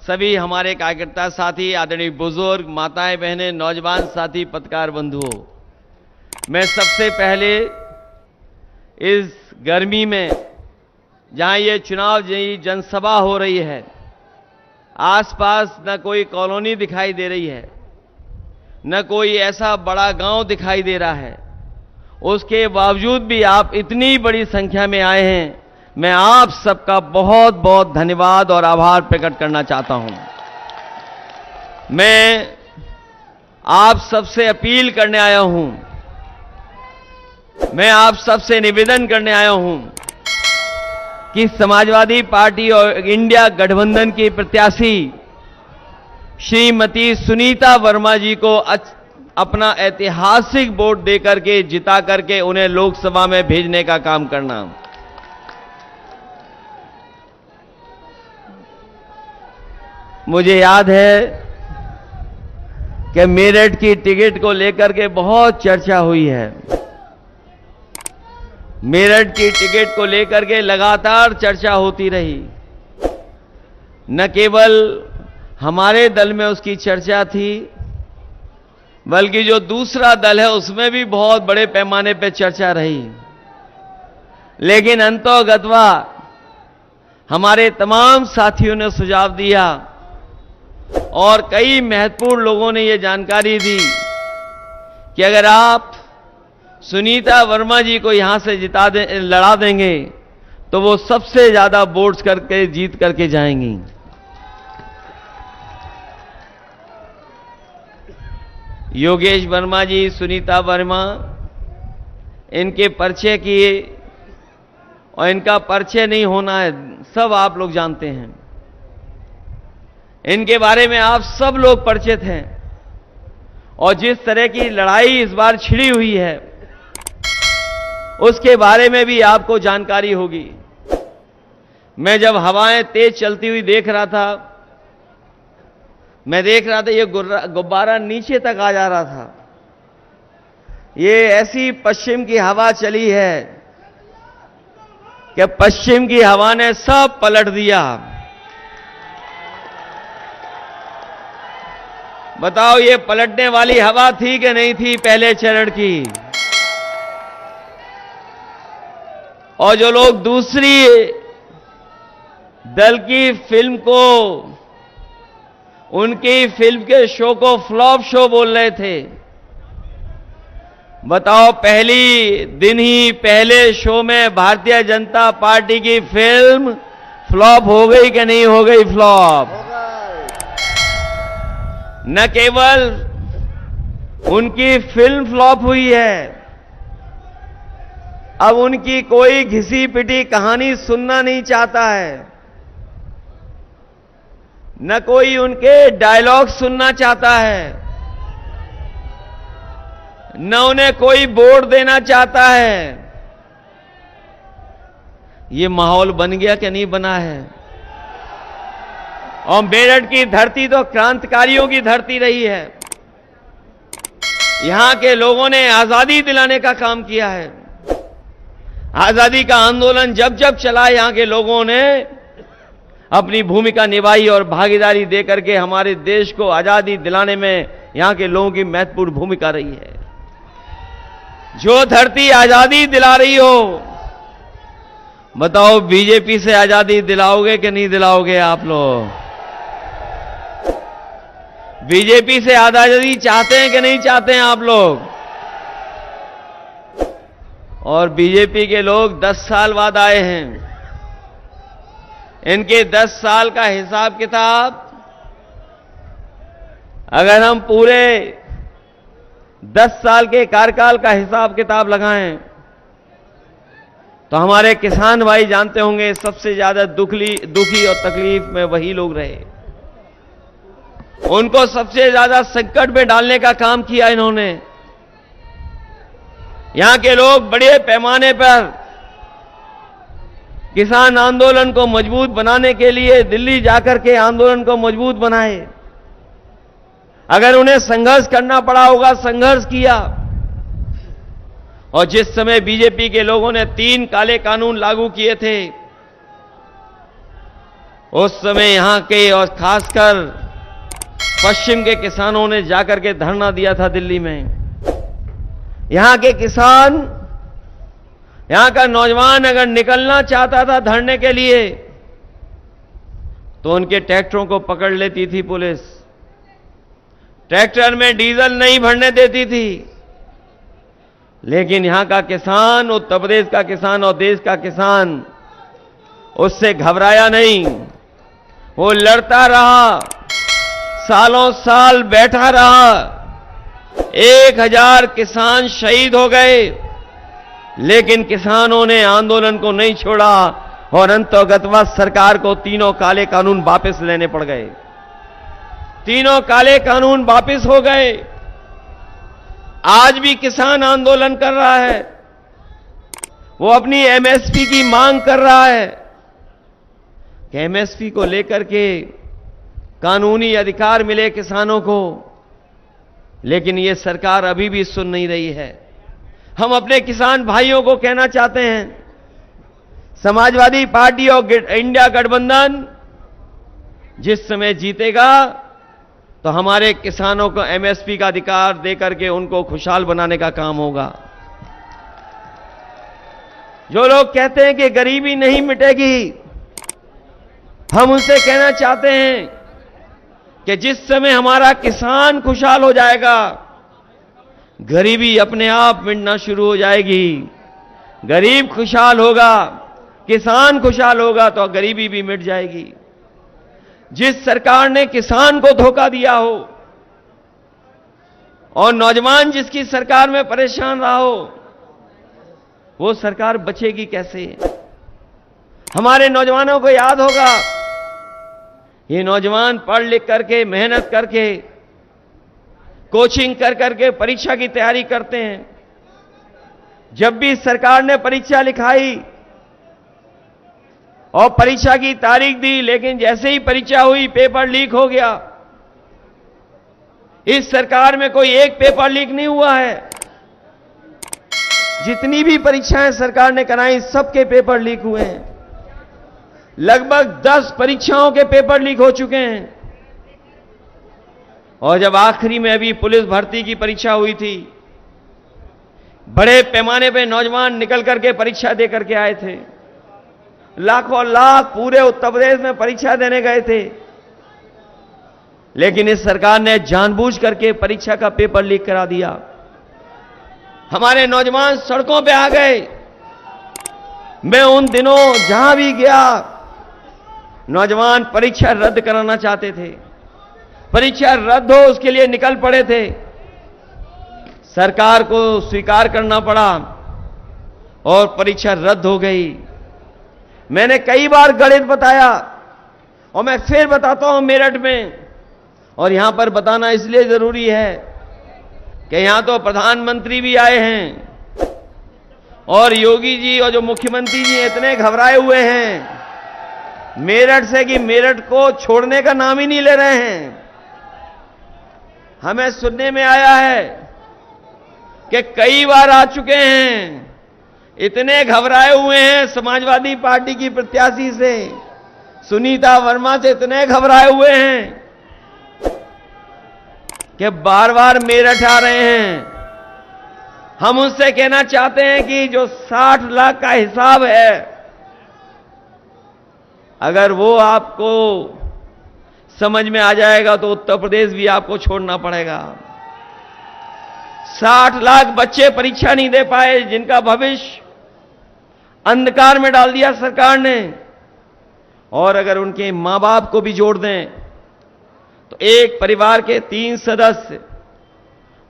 सभी हमारे कार्यकर्ता साथी, आदरणीय बुजुर्ग, माताएं, बहनें, नौजवान साथी, पत्रकार बंधुओं, मैं सबसे पहले इस गर्मी में जहां ये चुनाव जनसभा हो रही है, आसपास न कोई कॉलोनी दिखाई दे रही है, न कोई ऐसा बड़ा गांव दिखाई दे रहा है, उसके बावजूद भी आप इतनी बड़ी संख्या में आए हैं। मैं आप सबका बहुत बहुत धन्यवाद और आभार प्रकट करना चाहता हूं। मैं आप सबसे अपील करने आया हूं, मैं आप सबसे निवेदन करने आया हूं कि समाजवादी पार्टी और इंडिया गठबंधन की प्रत्याशी श्रीमती सुनीता वर्मा जी को अपना ऐतिहासिक वोट देकर के जिता करके उन्हें लोकसभा में भेजने का काम करना। मुझे याद है कि मेरठ की टिकट को लेकर के बहुत चर्चा हुई है। मेरठ की टिकट को लेकर के लगातार चर्चा होती रही। न केवल हमारे दल में उसकी चर्चा थी, बल्कि जो दूसरा दल है उसमें भी बहुत बड़े पैमाने पर चर्चा रही। लेकिन अंततोगत्वा हमारे तमाम साथियों ने सुझाव दिया और कई महत्वपूर्ण लोगों ने यह जानकारी दी कि अगर आप सुनीता वर्मा जी को यहां से लड़ा देंगे तो वो सबसे ज्यादा वोट्स करके जीत करके जाएंगी। योगेश वर्मा जी, सुनीता वर्मा, इनके परिचय किए और इनका परिचय नहीं होना है, सब आप लोग जानते हैं। इनके बारे में आप सब लोग परिचित हैं और जिस तरह की लड़ाई इस बार छिड़ी हुई है उसके बारे में भी आपको जानकारी होगी। मैं जब हवाएं तेज चलती हुई देख रहा था, मैं देख रहा था ये गुब्बारा नीचे तक आ जा रहा था। ये ऐसी पश्चिम की हवा चली है कि पश्चिम की हवा ने सब पलट दिया। बताओ ये पलटने वाली हवा थी कि नहीं थी पहले चरण की? और जो लोग दूसरी दल की फिल्म को, उनकी फिल्म के शो को फ्लॉप शो बोल रहे थे, बताओ पहली दिन ही पहले शो में भारतीय जनता पार्टी की फिल्म फ्लॉप हो गई कि नहीं हो गई? फ्लॉप। न केवल उनकी फिल्म फ्लॉप हुई है, अब उनकी कोई घिसी पिटी कहानी सुनना नहीं चाहता है, न कोई उनके डायलॉग सुनना चाहता है, न उन्हें कोई वोट देना चाहता है। ये माहौल बन गया कि नहीं बना है? और मेरठ की धरती तो क्रांतिकारियों की धरती रही है। यहां के लोगों ने आजादी दिलाने का काम किया है। आजादी का आंदोलन जब जब चला, यहां के लोगों ने अपनी भूमिका निभाई और भागीदारी देकर के हमारे देश को आजादी दिलाने में यहां के लोगों की महत्वपूर्ण भूमिका रही है। जो धरती आजादी दिला रही हो, बताओ बीजेपी से आजादी दिलाओगे कि नहीं दिलाओगे? आप लोग बीजेपी से आजादी चाहते हैं कि नहीं चाहते हैं आप लोग? और बीजेपी के लोग 10 साल बाद आए हैं। इनके 10 साल का हिसाब किताब अगर हम पूरे 10 साल के कार्यकाल का हिसाब किताब लगाएं तो हमारे किसान भाई जानते होंगे सबसे ज्यादा दुखी और तकलीफ में वही लोग रहे। उनको सबसे ज्यादा संकट में डालने का काम किया इन्होंने। यहां के लोग बड़े पैमाने पर किसान आंदोलन को मजबूत बनाने के लिए दिल्ली जाकर के आंदोलन को मजबूत बनाए। अगर उन्हें संघर्ष करना पड़ा होगा, संघर्ष किया। और जिस समय बीजेपी के लोगों ने 3 काले कानून लागू किए थे, उस समय यहां के और खासकर पश्चिम के किसानों ने जाकर के धरना दिया था दिल्ली में। यहां के किसान, यहां का नौजवान अगर निकलना चाहता था धरने के लिए तो उनके ट्रैक्टरों को पकड़ लेती थी पुलिस। ट्रैक्टर में डीजल नहीं भरने देती थी। लेकिन यहां का किसान, उत्तर प्रदेश का किसान और देश का किसान उससे घबराया नहीं। वो लड़ता रहा, सालों साल बैठा रहा। 1000 किसान शहीद हो गए, लेकिन किसानों ने आंदोलन को नहीं छोड़ा और अंतर्गतवा सरकार को तीनों काले कानून वापस लेने पड़ गए। तीनों काले कानून वापस हो गए। आज भी किसान आंदोलन कर रहा है। वो अपनी एमएसपी की मांग कर रहा है कि एमएसपी को लेकर के कानूनी अधिकार मिले किसानों को। लेकिन ये सरकार अभी भी सुन नहीं रही है। हम अपने किसान भाइयों को कहना चाहते हैं, समाजवादी पार्टी और इंडिया गठबंधन जिस समय जीतेगा तो हमारे किसानों को एमएसपी का अधिकार देकर के उनको खुशहाल बनाने का काम होगा। जो लोग कहते हैं कि गरीबी नहीं मिटेगी, हम उनसे कहना चाहते हैं कि जिस समय हमारा किसान खुशहाल हो जाएगा, गरीबी अपने आप मिटना शुरू हो जाएगी। गरीब खुशहाल होगा, किसान खुशहाल होगा तो गरीबी भी मिट जाएगी। जिस सरकार ने किसान को धोखा दिया हो और नौजवान जिसकी सरकार में परेशान रहा हो, वो सरकार बचेगी कैसे? हमारे नौजवानों को याद होगा, ये नौजवान पढ़ लिख करके, मेहनत करके, कोचिंग कर करके परीक्षा की तैयारी करते हैं। जब भी सरकार ने परीक्षा लिखाई और परीक्षा की तारीख दी, लेकिन जैसे ही परीक्षा हुई पेपर लीक हो गया। इस सरकार में कोई एक पेपर लीक नहीं हुआ है। जितनी भी परीक्षाएं सरकार ने कराई, सबके पेपर लीक हुए हैं। लगभग 10 परीक्षाओं के पेपर लीक हो चुके हैं। और जब आखिरी में अभी पुलिस भर्ती की परीक्षा हुई थी, बड़े पैमाने पे नौजवान निकल करके परीक्षा दे करके आए थे। लाखों लाख पूरे उत्तर प्रदेश में परीक्षा देने गए थे। लेकिन इस सरकार ने जानबूझ करके परीक्षा का पेपर लीक करा दिया। हमारे नौजवान सड़कों पे आ गए। मैं उन दिनों जहां भी गया, नौजवान परीक्षा रद्द कराना चाहते थे। परीक्षा रद्द हो उसके लिए निकल पड़े थे। सरकार को स्वीकार करना पड़ा और परीक्षा रद्द हो गई। मैंने कई बार गणित बताया और मैं फिर बताता हूं मेरठ में, और यहां पर बताना इसलिए जरूरी है कि यहां तो प्रधानमंत्री भी आए हैं और योगी जी और जो मुख्यमंत्री जी इतने घबराए हुए हैं मेरठ से कि मेरठ को छोड़ने का नाम ही नहीं ले रहे हैं। हमें सुनने में आया है कि कई बार आ चुके हैं, इतने घबराए हुए हैं समाजवादी पार्टी की प्रत्याशी से, सुनीता वर्मा से इतने घबराए हुए हैं कि बार बार मेरठ आ रहे हैं। हम उनसे कहना चाहते हैं कि जो 60 लाख का हिसाब है, अगर वो आपको समझ में आ जाएगा तो उत्तर प्रदेश भी आपको छोड़ना पड़ेगा। 60 लाख बच्चे परीक्षा नहीं दे पाए, जिनका भविष्य अंधकार में डाल दिया सरकार ने। और अगर उनके मां बाप को भी जोड़ दें तो एक परिवार के 3 सदस्य,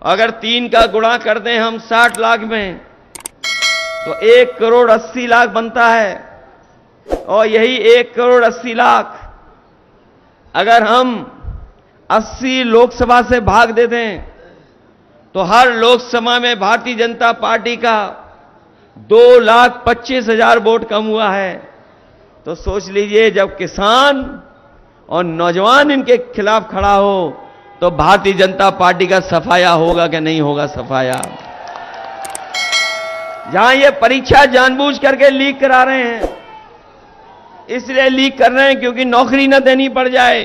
अगर 3 का गुणा कर दें हम 60 लाख में तो 1 करोड़ 80 लाख बनता है। और यही 1 करोड़ 80 लाख अगर हम 80 लोकसभा से भाग दे दें तो हर लोकसभा में भारतीय जनता पार्टी का 2,25,000 वोट कम हुआ है। तो सोच लीजिए, जब किसान और नौजवान इनके खिलाफ खड़ा हो तो भारतीय जनता पार्टी का सफाया होगा कि नहीं होगा सफाया। जहां ये परीक्षा जानबूझ करके लीक करा रहे हैं, इसलिए लीक कर रहे हैं क्योंकि नौकरी न देनी पड़ जाए।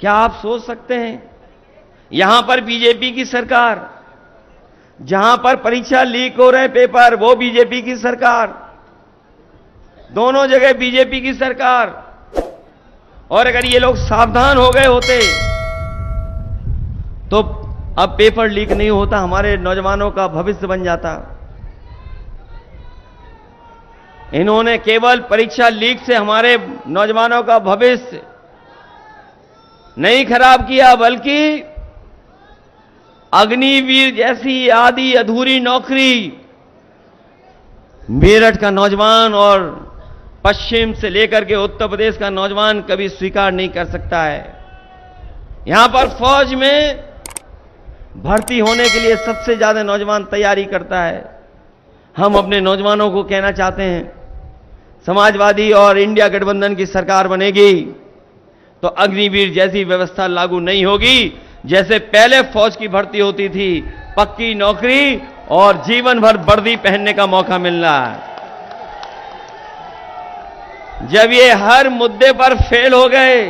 क्या आप सोच सकते हैं, यहां पर बीजेपी की सरकार, जहां पर परीक्षा लीक हो रहे हैं पेपर, वो बीजेपी की सरकार, दोनों जगह बीजेपी की सरकार। और अगर ये लोग सावधान हो गए होते तो अब पेपर लीक नहीं होता, हमारे नौजवानों का भविष्य बन जाता। इन्होंने केवल परीक्षा लीक से हमारे नौजवानों का भविष्य नहीं खराब किया, बल्कि अग्निवीर जैसी आधी अधूरी नौकरी मेरठ का नौजवान और पश्चिम से लेकर के उत्तर प्रदेश का नौजवान कभी स्वीकार नहीं कर सकता है। यहां पर फौज में भर्ती होने के लिए सबसे ज्यादा नौजवान तैयारी करता है। हम अपने नौजवानों को कहना चाहते हैं, समाजवादी और इंडिया गठबंधन की सरकार बनेगी तो अग्निवीर जैसी व्यवस्था लागू नहीं होगी। जैसे पहले फौज की भर्ती होती थी, पक्की नौकरी और जीवन भर वर्दी पहनने का मौका मिल रहा है। जब ये हर मुद्दे पर फेल हो गए,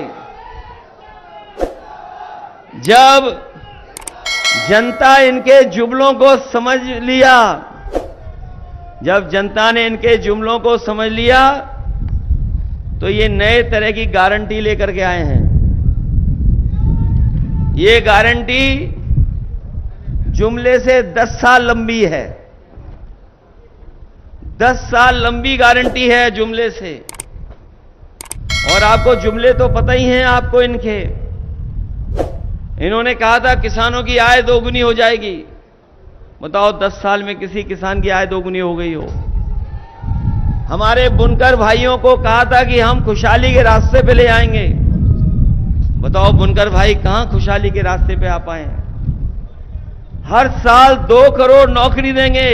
जब जनता इनके जुमलों को समझ लिया, जब जनता ने इनके जुमलों को समझ लिया, तो ये नए तरह की गारंटी लेकर के आए हैं। ये गारंटी जुमले से 10 साल लंबी है, 10 साल लंबी गारंटी है जुमले से। और आपको जुमले तो पता ही हैं आपको इनके। इन्होंने कहा था किसानों की आय दोगुनी हो जाएगी। बताओ 10 साल में किसी किसान की आय दोगुनी हो गई हो? हमारे बुनकर भाइयों को कहा था कि हम खुशहाली के रास्ते पे ले आएंगे। बताओ बुनकर भाई कहां खुशहाली के रास्ते पे आ पाए हैं? हर साल 2 करोड़ नौकरी देंगे।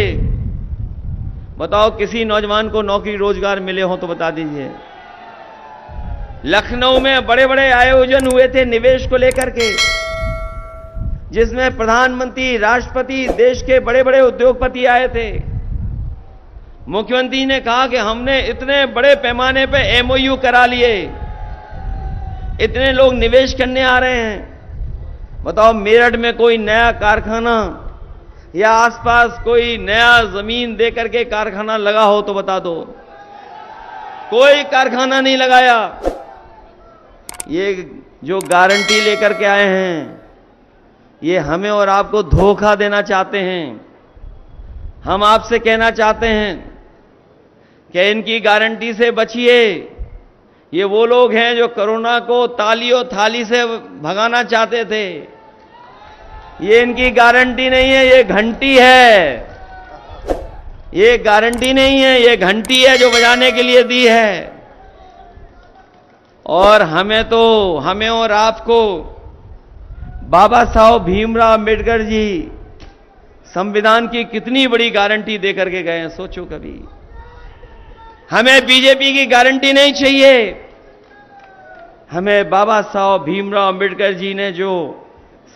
बताओ किसी नौजवान को नौकरी रोजगार मिले हो तो बता दीजिए। लखनऊ में बड़े बड़े आयोजन हुए थे निवेश को लेकर के, जिसमें प्रधानमंत्री, राष्ट्रपति, देश के बड़े बड़े उद्योगपति आए थे। मुख्यमंत्री ने कहा कि हमने इतने बड़े पैमाने पे एमओयू करा लिए, इतने लोग निवेश करने आ रहे हैं। बताओ मेरठ में कोई नया कारखाना या आसपास कोई नया जमीन देकर के कारखाना लगा हो तो बता दो। कोई कारखाना नहीं लगाया। ये जो गारंटी लेकर के आए हैं, ये हमें और आपको धोखा देना चाहते हैं। हम आपसे कहना चाहते हैं कि इनकी गारंटी से बचिए। ये वो लोग हैं जो कोरोना को तालियों थाली से भगाना चाहते थे। ये इनकी गारंटी नहीं है, ये घंटी है। ये गारंटी नहीं है, ये घंटी है जो बजाने के लिए दी है। और हमें और आपको बाबा साहब भीमराव अंबेडकर जी संविधान की कितनी बड़ी गारंटी देकर के गए हैं, सोचो कभी। हमें बीजेपी की गारंटी नहीं चाहिए। हमें बाबा साहब भीमराव अंबेडकर जी ने जो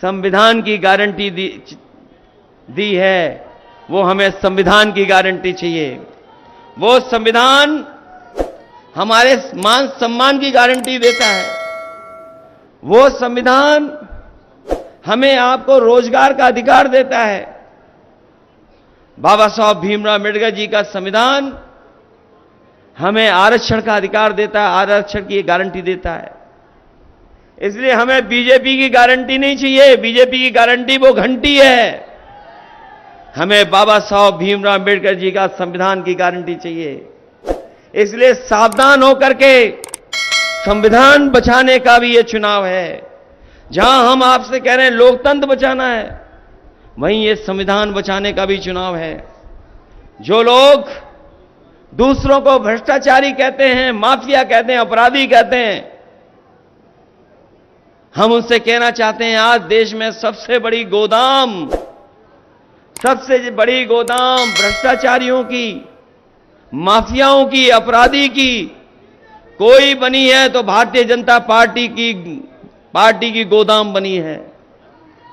संविधान की गारंटी दी है, वो हमें संविधान की गारंटी चाहिए। वो संविधान हमारे मान सम्मान की गारंटी देता है। वो संविधान हमें आपको रोजगार का अधिकार देता है। बाबा साहब भीमराव अंबेडकर जी का संविधान हमें आरक्षण का अधिकार देता है, आरक्षण की गारंटी देता है। इसलिए हमें बीजेपी की गारंटी नहीं चाहिए। बीजेपी की गारंटी वो घंटी है। हमें बाबा साहब भीमराव अंबेडकर जी का संविधान की गारंटी चाहिए। इसलिए सावधान होकर के संविधान बचाने का भी ये चुनाव है। जहां हम आपसे कह रहे हैं लोकतंत्र बचाना है, वहीं ये संविधान बचाने का भी चुनाव है। जो लोग दूसरों को भ्रष्टाचारी कहते हैं, माफिया कहते हैं, अपराधी कहते हैं, हम उनसे कहना चाहते हैं आज देश में सबसे बड़ी गोदाम भ्रष्टाचारियों की, माफियाओं की, अपराधी की कोई बनी है तो भारतीय जनता पार्टी की गोदाम बनी है।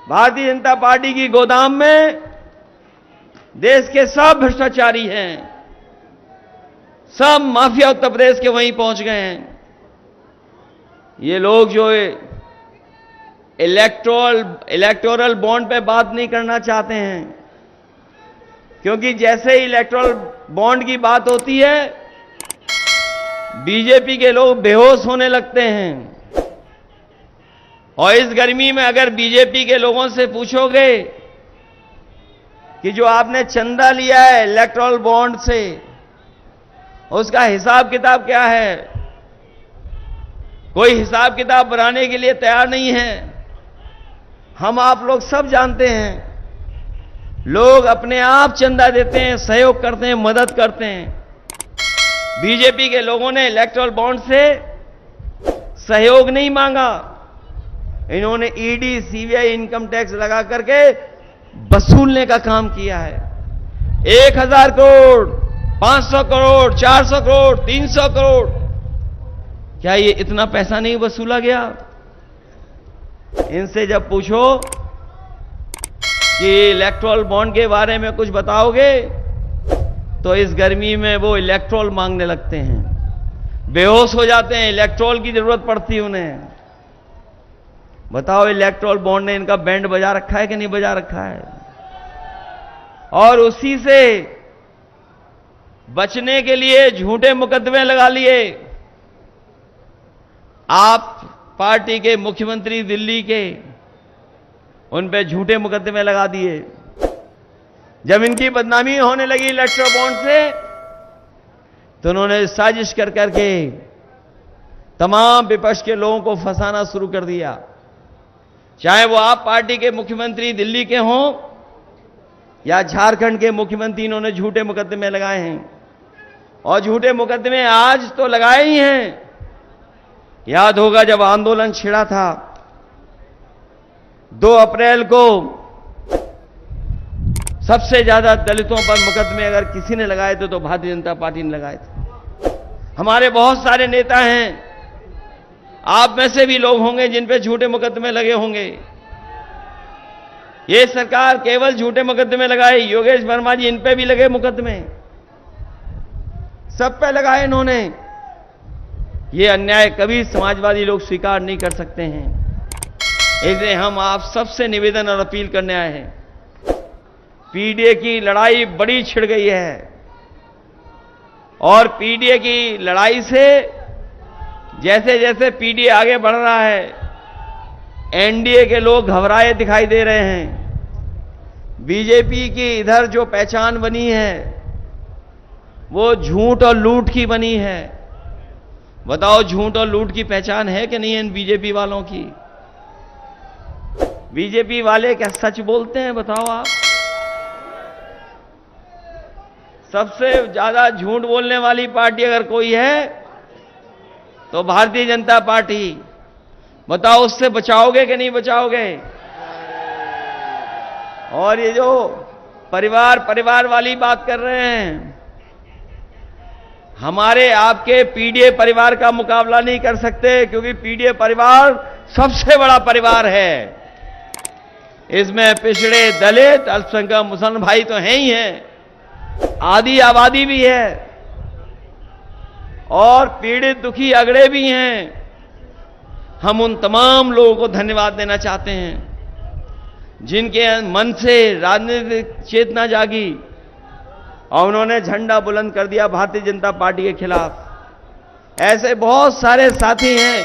भारतीय जनता पार्टी की गोदाम में देश के सब भ्रष्टाचारी हैं। सब माफिया उत्तर प्रदेश के वहीं पहुंच गए हैं। ये लोग जो इलेक्टोरल बॉन्ड पे बात नहीं करना चाहते हैं, क्योंकि जैसे ही इलेक्टोरल बॉन्ड की बात होती है बीजेपी के लोग बेहोश होने लगते हैं। और इस गर्मी में अगर बीजेपी के लोगों से पूछोगे कि जो आपने चंदा लिया है इलेक्टोरल बॉन्ड से, उसका हिसाब किताब क्या है, कोई हिसाब किताब बनाने के लिए तैयार नहीं है। हम आप लोग सब जानते हैं, लोग अपने आप चंदा देते हैं, सहयोग करते हैं, मदद करते हैं। बीजेपी के लोगों ने इलेक्टोरल बॉन्ड से सहयोग नहीं मांगा, इन्होंने ईडी सीबीआई इनकम टैक्स लगा करके वसूलने का काम किया है। 1000 करोड़, 500 करोड़, 400 करोड़, 300 करोड़, क्या ये इतना पैसा नहीं वसूला गया? इनसे जब पूछो कि इलेक्टोरल बॉन्ड के बारे में कुछ बताओगे तो इस गर्मी में वो इलेक्टोरल मांगने लगते हैं, बेहोश हो जाते हैं, इलेक्टोरल की जरूरत पड़ती है उन्हें। बताओ इलेक्टोरल बॉन्ड ने इनका बैंड बजा रखा है कि नहीं बजा रखा है? और उसी से बचने के लिए झूठे मुकदमे लगा लिए। आप पार्टी के मुख्यमंत्री दिल्ली के, उन पे झूठे मुकदमे लगा दिए। जब इनकी बदनामी होने लगी इलेक्टोरल बॉन्ड से तो उन्होंने साजिश कर करके तमाम विपक्ष के लोगों को फंसाना शुरू कर दिया। चाहे वो आप पार्टी के मुख्यमंत्री दिल्ली के हों या झारखंड के मुख्यमंत्री, इन्होंने झूठे मुकदमे लगाए हैं। और झूठे मुकदमे आज तो लगाए ही हैं। याद होगा जब आंदोलन छिड़ा था 2 अप्रैल को, सबसे ज्यादा दलितों पर मुकदमे अगर किसी ने लगाए थे तो भारतीय जनता पार्टी ने लगाए थे। हमारे बहुत सारे नेता हैं, आप में से भी लोग होंगे जिन पे झूठे मुकदमे लगे होंगे। ये सरकार केवल झूठे मुकदमे लगाए, योगेश वर्मा जी इन पे भी लगे मुकदमे, सब पे लगाए इन्होंने। ये अन्याय कभी समाजवादी लोग स्वीकार नहीं कर सकते हैं। इसलिए हम आप सबसे निवेदन और अपील करने आए हैं। पीडीए की लड़ाई बड़ी छिड़ गई है और पीडीए की लड़ाई से जैसे जैसे पीडीए आगे बढ़ रहा है, एनडीए के लोग घबराए दिखाई दे रहे हैं। बीजेपी की इधर जो पहचान बनी है वो झूठ और लूट की बनी है। बताओ झूठ और लूट की पहचान है कि नहीं है इन बीजेपी वालों की? बीजेपी वाले क्या सच बोलते हैं? बताओ आप। सबसे ज्यादा झूठ बोलने वाली पार्टी अगर कोई है तो भारतीय जनता पार्टी। बताओ उससे बचाओगे कि नहीं बचाओगे? और ये जो परिवार वाली बात कर रहे हैं, हमारे आपके पीडीए परिवार का मुकाबला नहीं कर सकते, क्योंकि पीडीए परिवार सबसे बड़ा परिवार है। इसमें पिछड़े, दलित, अल्पसंख्यक, मुसलमान भाई तो हैं ही हैं, आधी आबादी भी है और पीड़ित दुखी अगड़े भी हैं। हम उन तमाम लोगों को धन्यवाद देना चाहते हैं जिनके मन से राजनीतिक चेतना जागी और उन्होंने झंडा बुलंद कर दिया भारतीय जनता पार्टी के खिलाफ। ऐसे बहुत सारे साथी हैं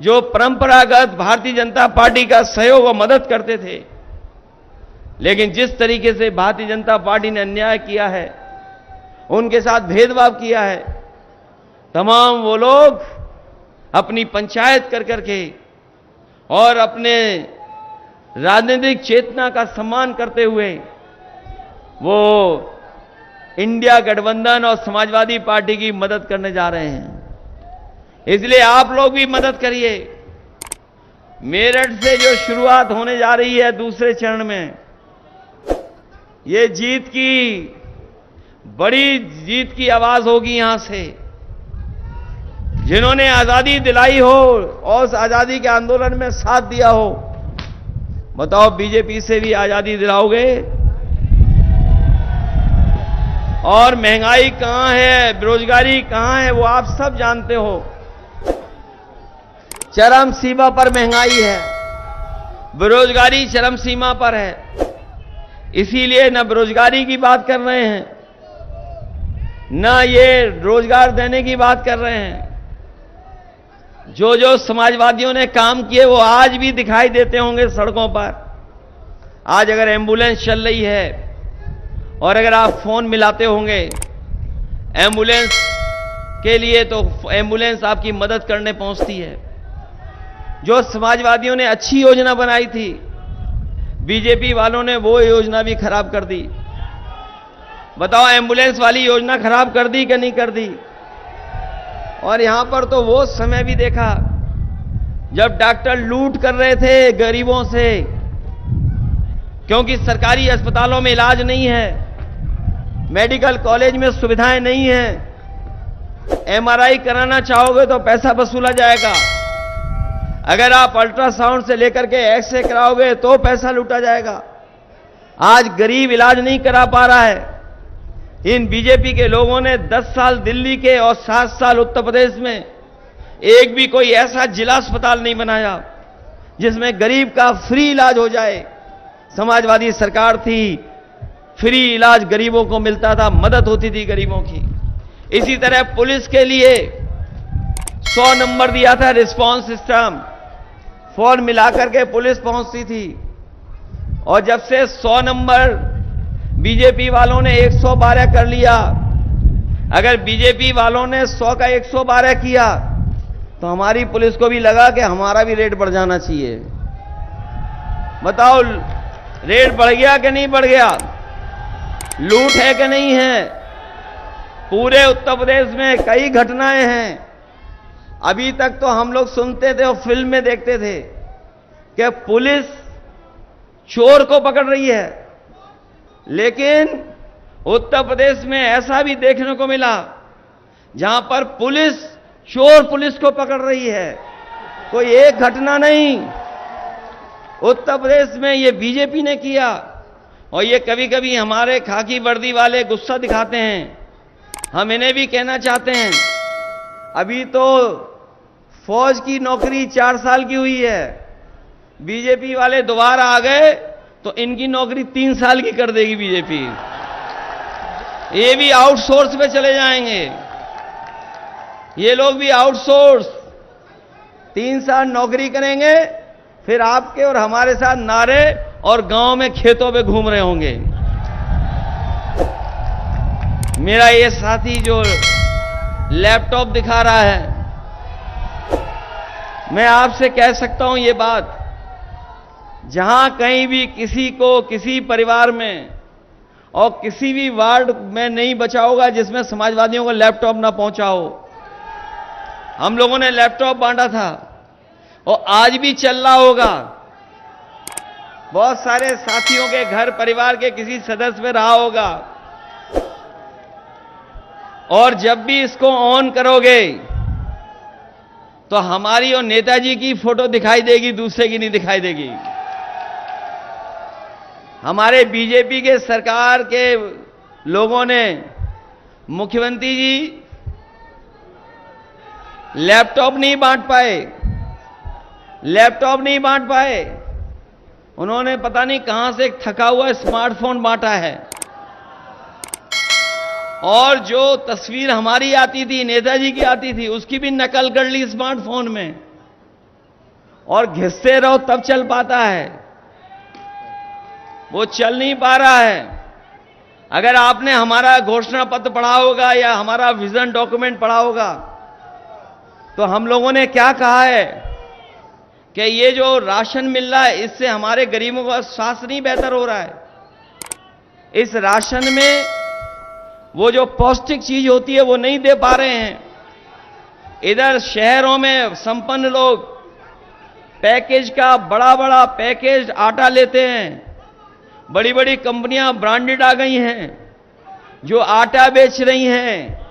जो परंपरागत भारतीय जनता पार्टी का सहयोग और मदद करते थे, लेकिन जिस तरीके से भारतीय जनता पार्टी ने अन्याय किया है, उनके साथ भेदभाव किया है, तमाम वो लोग अपनी पंचायत कर करके और अपने राजनीतिक चेतना का सम्मान करते हुए वो इंडिया गठबंधन और समाजवादी पार्टी की मदद करने जा रहे हैं। इसलिए आप लोग भी मदद करिए। मेरठ से जो शुरुआत होने जा रही है दूसरे चरण में, ये जीत की बड़ी जीत की आवाज होगी। यहां से जिन्होंने आजादी दिलाई हो और उस आजादी के आंदोलन में साथ दिया हो, बताओ बीजेपी से भी आजादी दिलाओगे? और महंगाई कहां है, बेरोजगारी कहां है, वो आप सब जानते हो। चरम सीमा पर महंगाई है, बेरोजगारी चरम सीमा पर है। इसीलिए न बेरोजगारी की बात कर रहे हैं, न ये रोजगार देने की बात कर रहे हैं। जो जो समाजवादियों ने काम किए वो आज भी दिखाई देते होंगे सड़कों पर। आज अगर एम्बुलेंस चल रही है और अगर आप फोन मिलाते होंगे एम्बुलेंस के लिए, तो एम्बुलेंस आपकी मदद करने पहुंचती है। जो समाजवादियों ने अच्छी योजना बनाई थी, बीजेपी वालों ने वो योजना भी खराब कर दी। बताओ, एम्बुलेंस वाली योजना खराब कर दी कि नहीं कर दी? और यहां पर तो वो समय भी देखा जब डॉक्टर लूट कर रहे थे गरीबों से, क्योंकि सरकारी अस्पतालों में इलाज नहीं है, मेडिकल कॉलेज में सुविधाएं नहीं हैं। एमआरआई कराना चाहोगे तो पैसा वसूला जाएगा, अगर आप अल्ट्रासाउंड से लेकर के एक्सरे कराओगे तो पैसा लूटा जाएगा। आज गरीब इलाज नहीं करा पा रहा है। इन बीजेपी के लोगों ने 10 साल दिल्ली के और 7 साल उत्तर प्रदेश में एक भी कोई ऐसा जिला अस्पताल नहीं बनाया जिसमें गरीब का फ्री इलाज हो जाए। समाजवादी सरकार थी, फ्री इलाज गरीबों को मिलता था, मदद होती थी गरीबों की। इसी तरह पुलिस के लिए 100 नंबर दिया था रिस्पांस सिस्टम, फोन मिलाकर के पुलिस पहुंचती थी। और जब से 100 नंबर बीजेपी वालों ने 112 कर लिया, अगर बीजेपी वालों ने 100 का 112 किया तो हमारी पुलिस को भी लगा कि हमारा भी रेट बढ़ जाना चाहिए। बताओ, रेट बढ़ गया कि नहीं बढ़ गया? लूट है कि नहीं है? पूरे उत्तर प्रदेश में कई घटनाएं हैं। अभी तक तो हम लोग सुनते थे और फिल्म में देखते थे कि पुलिस चोर को पकड़ रही है, लेकिन उत्तर प्रदेश में ऐसा भी देखने को मिला जहां पर पुलिस चोर पुलिस को पकड़ रही है। कोई एक घटना नहीं, उत्तर प्रदेश में ये बीजेपी ने किया। और ये कभी कभी हमारे खाकी वर्दी वाले गुस्सा दिखाते हैं, हम इन्हें भी कहना चाहते हैं, अभी तो फौज की नौकरी 4 साल की हुई है, बीजेपी वाले दोबारा आ गए तो इनकी नौकरी 3 साल की कर देगी बीजेपी। ये भी आउटसोर्स पे चले जाएंगे, ये लोग भी आउटसोर्स 3 साल नौकरी करेंगे, फिर आपके और हमारे साथ नारे और गांव में खेतों पे घूम रहे होंगे। मेरा ये साथी जो लैपटॉप दिखा रहा है, मैं आपसे कह सकता हूं ये बात, जहां कहीं भी किसी को किसी परिवार में और किसी भी वार्ड में नहीं बचा होगा जिसमें समाजवादियों को लैपटॉप ना पहुंचा हो। हम लोगों ने लैपटॉप बांटा था और आज भी चल रहा होगा। बहुत सारे साथियों के घर परिवार के किसी सदस्य में रहा होगा। और जब भी इसको ऑन करोगे तो हमारी और नेताजी की फोटो दिखाई देगी, दूसरे की नहीं दिखाई देगी। हमारे बीजेपी के सरकार के लोगों ने, मुख्यमंत्री जी लैपटॉप नहीं बांट पाए, लैपटॉप नहीं बांट पाए। उन्होंने पता नहीं कहां से एक थका हुआ स्मार्टफोन बांटा है। और जो तस्वीर हमारी आती थी, नेताजी की आती थी, उसकी भी नकल कर ली स्मार्टफोन में। और घिसते रहो तब चल पाता है, वो चल नहीं पा रहा है। अगर आपने हमारा घोषणा पत्र पढ़ा होगा या हमारा विजन डॉक्यूमेंट पढ़ा होगा तो हम लोगों ने क्या कहा है कि ये जो राशन मिल रहा है इससे हमारे गरीबों का स्वास्थ्य नहीं बेहतर हो रहा है। इस राशन में वो जो पौष्टिक चीज होती है वो नहीं दे पा रहे हैं। इधर शहरों में संपन्न लोग पैकेज का बड़ा बड़ा पैकेज आटा लेते हैं। बड़ी बड़ी कंपनियां ब्रांडेड आ गई हैं जो आटा बेच रही हैं।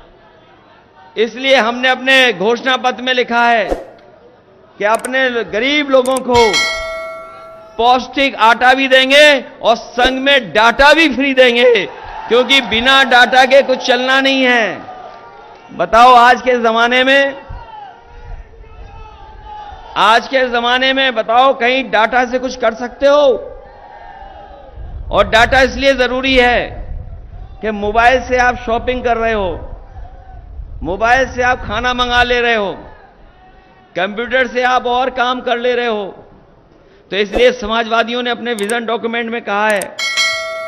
इसलिए हमने अपने घोषणा पत्र में लिखा है कि अपने गरीब लोगों को पौष्टिक आटा भी देंगे और संग में डाटा भी फ्री देंगे। क्योंकि बिना डाटा के कुछ चलना नहीं है। बताओ आज के जमाने में बताओ कहीं डाटा से कुछ कर सकते हो? और डाटा इसलिए जरूरी है कि मोबाइल से आप शॉपिंग कर रहे हो, मोबाइल से आप खाना मंगा ले रहे हो, कंप्यूटर से आप और काम कर ले रहे हो। तो इसलिए समाजवादियों ने अपने विजन डॉक्यूमेंट में कहा है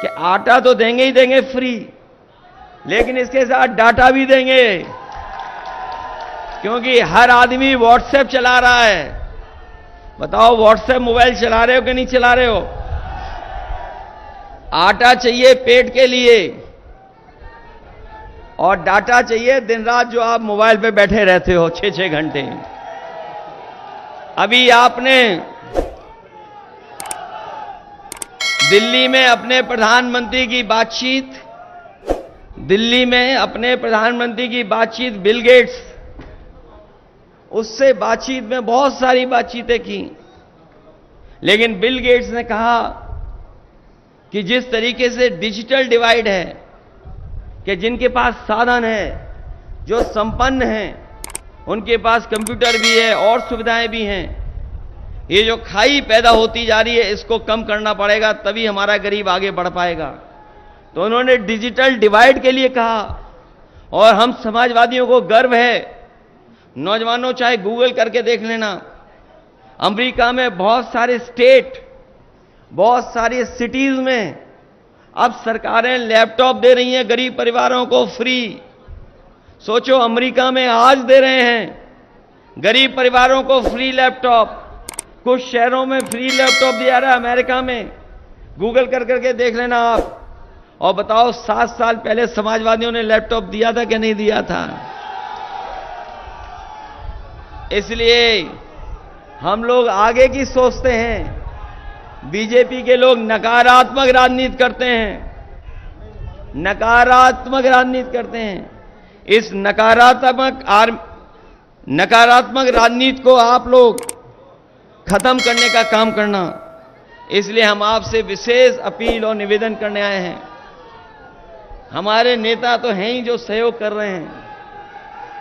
कि आटा तो देंगे ही देंगे फ्री, लेकिन इसके साथ डाटा भी देंगे, क्योंकि हर आदमी व्हाट्सएप चला रहा है। बताओ व्हाट्सएप मोबाइल चला रहे हो कि नहीं चला रहे हो? आटा चाहिए पेट के लिए और डाटा चाहिए दिन रात, जो आप मोबाइल पे बैठे रहते हो 6-6 घंटे। अभी आपने दिल्ली में अपने प्रधानमंत्री की बातचीत बिल गेट्स, उससे बातचीत में बहुत सारी बातचीतें की, लेकिन बिल गेट्स ने कहा कि जिस तरीके से डिजिटल डिवाइड है, कि जिनके पास साधन है, जो संपन्न हैं, उनके पास कंप्यूटर भी है और सुविधाएं भी हैं, ये जो खाई पैदा होती जा रही है इसको कम करना पड़ेगा, तभी हमारा गरीब आगे बढ़ पाएगा। तो उन्होंने डिजिटल डिवाइड के लिए कहा। और हम समाजवादियों को गर्व है, नौजवानों चाहे गूगल करके देख लेना, अमेरिका में बहुत सारे स्टेट, बहुत सारी सिटीज में अब सरकारें लैपटॉप दे रही हैं गरीब परिवारों को फ्री। सोचो अमेरिका में आज दे रहे हैं गरीब परिवारों को फ्री लैपटॉप, कुछ शहरों में फ्री लैपटॉप दिया रहा है अमेरिका में, गूगल कर करके देख लेना आप। और बताओ 7 साल पहले समाजवादियों ने लैपटॉप दिया था कि नहीं दिया था? इसलिए हम लोग आगे की सोचते हैं, बीजेपी के लोग नकारात्मक राजनीति करते हैं, नकारात्मक राजनीति करते हैं। इस नकारात्मक राजनीति को आप लोग खत्म करने का काम करना। इसलिए हम आपसे विशेष अपील और निवेदन करने आए हैं। हमारे नेता तो हैं ही जो सहयोग कर रहे हैं,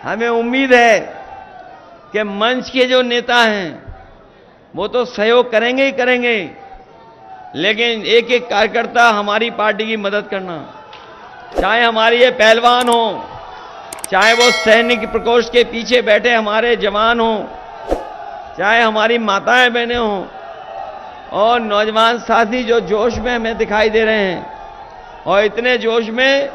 हमें उम्मीद है कि मंच के जो नेता हैं वो तो सहयोग करेंगे ही करेंगे, लेकिन एक एक कार्यकर्ता हमारी पार्टी की मदद करना, चाहे हमारे ये पहलवान हो, चाहे वो सैनिक प्रकोष्ठ के पीछे बैठे हमारे जवान हो, चाहे हमारी माताएं बहनें हों, और नौजवान साथी जो जोश में हमें दिखाई दे रहे हैं, और इतने जोश में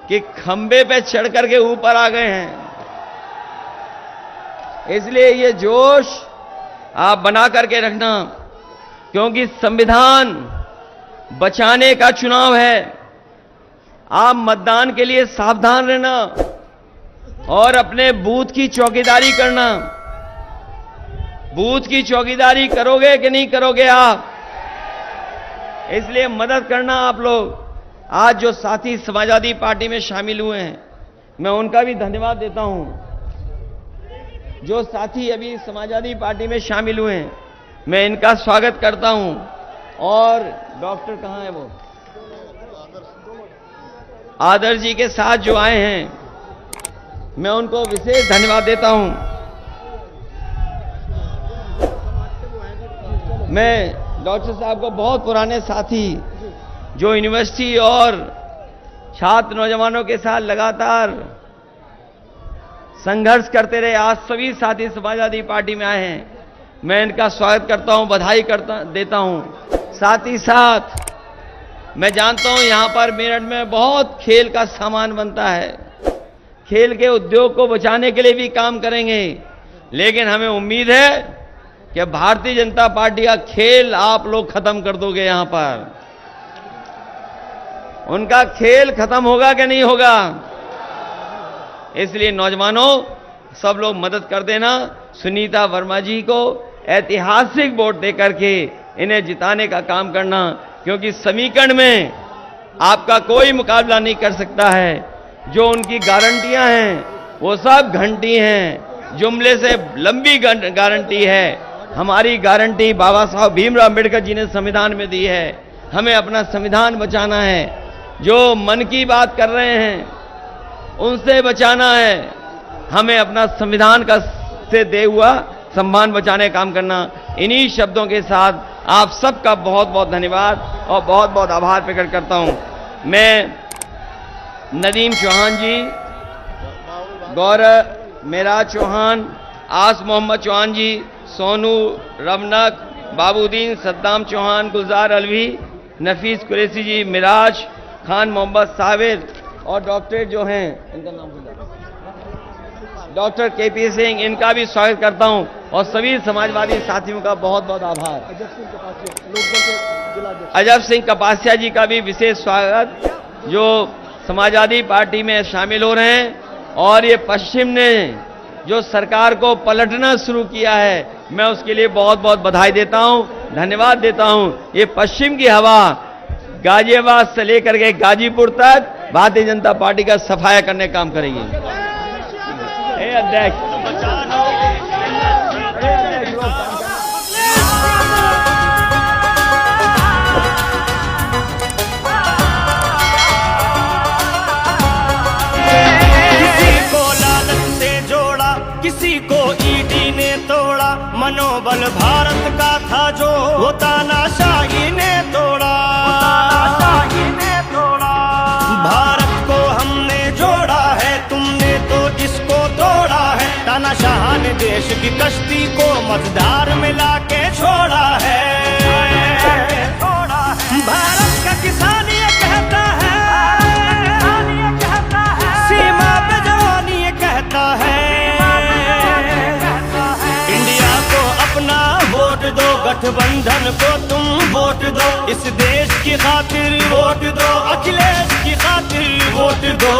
कि खंबे पे चढ़ करके ऊपर आ गए हैं। इसलिए ये जोश आप बना करके रखना, क्योंकि संविधान बचाने का चुनाव है। आप मतदान के लिए सावधान रहना और अपने बूथ की चौकीदारी करना। बूथ की चौकीदारी करोगे कि नहीं करोगे आप? इसलिए मदद करना आप लोग। आज जो साथी समाजवादी पार्टी में शामिल हुए हैं, मैं उनका भी धन्यवाद देता हूं। जो साथी अभी समाजवादी पार्टी में शामिल हुए हैं, मैं इनका स्वागत करता हूं। और डॉक्टर कहां है वो, आदर्श जी के साथ जो आए हैं, मैं उनको विशेष धन्यवाद देता हूं। मैं डॉक्टर साहब को बहुत पुराने साथी, जो यूनिवर्सिटी और छात्र नौजवानों के साथ लगातार संघर्ष करते रहे, आज सभी साथी समाजवादी पार्टी में आए हैं। मैं इनका स्वागत करता हूं, बधाई देता हूं। साथ ही साथ मैं जानता हूं यहां पर मेरठ में बहुत खेल का सामान बनता है, खेल के उद्योग को बचाने के लिए भी काम करेंगे, लेकिन हमें उम्मीद है कि भारतीय जनता पार्टी का खेल आप लोग खत्म कर दोगे। यहां पर उनका खेल खत्म होगा कि नहीं होगा? इसलिए नौजवानों सब लोग मदद कर देना। सुनीता वर्मा जी को ऐतिहासिक वोट देकर के इन्हें जिताने का काम करना, क्योंकि समीकरण में आपका कोई मुकाबला नहीं कर सकता है। जो उनकी गारंटियां हैं वो सब घंटी हैं, जुमले से लंबी गारंटी है। हमारी गारंटी बाबा साहब भीमराव अम्बेडकर जी ने संविधान में दी है। हमें अपना संविधान बचाना है। जो मन की बात कर रहे हैं उनसे बचाना है। हमें अपना संविधान का से दे हुआ सम्मान बचाने का काम करना। इन्हीं शब्दों के साथ आप सबका बहुत बहुत धन्यवाद और बहुत बहुत आभार प्रकट करता हूं। मैं नदीम चौहान जी, गौरव मेराज चौहान, आस मोहम्मद चौहान जी, सोनू, रवनक, बाबूदीन, सद्दाम चौहान, गुलजार अलवी, नफीस कुरैशी जी, मिराज खान, मोहम्मद साबिर और डॉक्टर जो हैं, इनका नाम डॉक्टर केपी सिंह, इनका भी स्वागत करता हूं और सभी समाजवादी साथियों का बहुत बहुत आभार। अजब सिंह कपासिया जी का भी विशेष स्वागत, जो समाजवादी पार्टी में शामिल हो रहे हैं। और ये पश्चिम ने जो सरकार को पलटना शुरू किया है, मैं उसके लिए बहुत बहुत बधाई देता हूं, धन्यवाद देता हूं। ये पश्चिम की हवा गाजियाबाद से लेकर के गाजीपुर तक भारतीय जनता पार्टी का सफाया करने का काम करेगी। अध्यक्ष किसी को ईडी ने तोड़ा, मनोबल भारत का था जो वो तानाशाही ने तोड़ा। भारत को हमने जोड़ा है, तुमने तो इसको तोड़ा है। तानाशाह ने देश की कश्ती को मझधार में लाके छोड़ा है। भारत का किसान ये कहता है, सीमा पे जवान ये कहता है। दो गठबंधन को तुम वोट दो, इस देश की खातिर वोट दो, अखिलेश की खातिर वोट दो।